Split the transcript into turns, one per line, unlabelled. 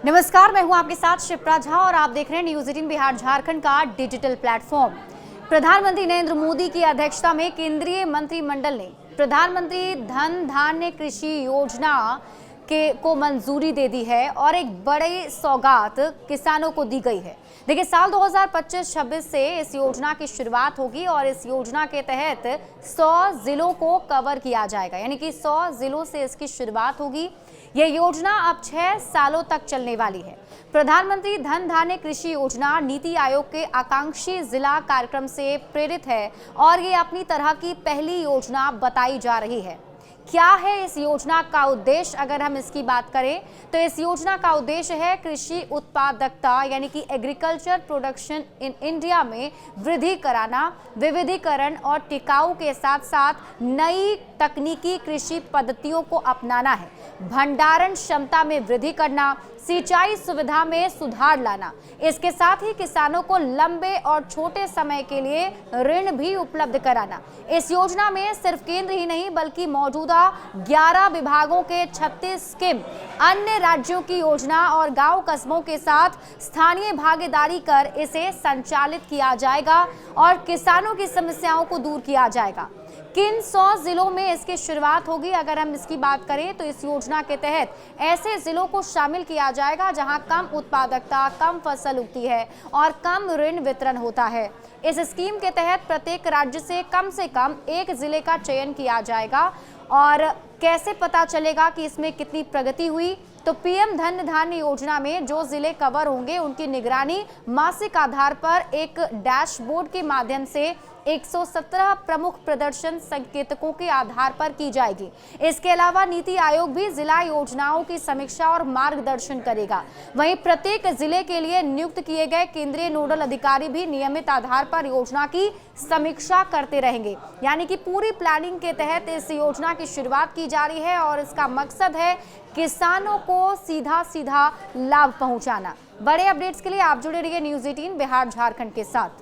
नमस्कार, मैं हूं आपके साथ शिप्रा झा और आप देख रहे हैं न्यूज 18 बिहार झारखंड का डिजिटल प्लेटफॉर्म। प्रधानमंत्री नरेंद्र मोदी की अध्यक्षता में केंद्रीय मंत्रिमंडल ने प्रधानमंत्री धन धान्य कृषि योजना को मंजूरी दे दी है और एक बड़ी सौगात किसानों को दी गई है। देखिए, साल 2025-26 से इस योजना की शुरुआत होगी और इस योजना के तहत 100 जिलों को कवर किया जाएगा, यानी कि 100 जिलों से इसकी शुरुआत होगी। यह योजना अब 6 सालों तक चलने वाली है। प्रधानमंत्री धन धान्य कृषि योजना नीति आयोग के आकांक्षी जिला कार्यक्रम से प्रेरित है और ये अपनी तरह की पहली योजना बताई जा रही है। क्या है इस योजना का उद्देश्य? अगर हम इसकी बात करें तो इस योजना का उद्देश्य है कृषि उत्पादकता यानी कि एग्रीकल्चर प्रोडक्शन इन इंडिया में वृद्धि कराना, विविधीकरण और टिकाऊ के साथ साथ नई तकनीकी कृषि पद्धतियों को अपनाना है, भंडारण क्षमता में वृद्धि करना, सिंचाई सुविधा में सुधार लाना। इसके साथ ही किसानों को लंबे और छोटे समय के लिए ऋण भी उपलब्ध कराना। इस योजना में सिर्फ केंद्र ही नहीं बल्कि मौजूदा 11 विभागों के 36 स्कीम, अन्य राज्यों की योजना और गांव कस्बों के साथ स्थानीय भागीदारी कर इसे संचालित किया जाएगा और किसानों की समस्याओं को दूर किया जाएगा। किन 100 जिलों में इसकी शुरुआत होगी? अगर हम इसकी बात करें तो इस योजना के तहत ऐसे जिलों को शामिल किया जाएगा जहां कम उत्पादकता, कम फसल उगती है और कम ऋण वितरण होता है। इस स्कीम के तहत प्रत्येक राज्य से कम एक जिले का चयन किया जाएगा। और कैसे पता चलेगा कि इसमें कितनी प्रगति हुई? तो पीएम धन धान्य योजना में जो जिले कवर होंगे उनकी निगरानी मासिक आधार पर एक डैशबोर्ड के माध्यम से 117 प्रमुख प्रदर्शन संकेतकों के आधार पर की जाएगी। इसके अलावा नीति आयोग भी जिला योजनाओं की समीक्षा और मार्गदर्शन करेगा। वहीं प्रत्येक जिले के लिए नियुक्त किए गए केंद्रीय नोडल अधिकारी भी नियमित आधार पर योजना की समीक्षा करते रहेंगे। यानी कि पूरी प्लानिंग के तहत इस योजना की शुरुआत की जा रही है और इसका मकसद है किसानों को सीधा लाभ पहुंचाना। बड़े अपडेट्स के लिए आप जुड़े रहिए न्यूज 18 बिहार झारखंड के साथ।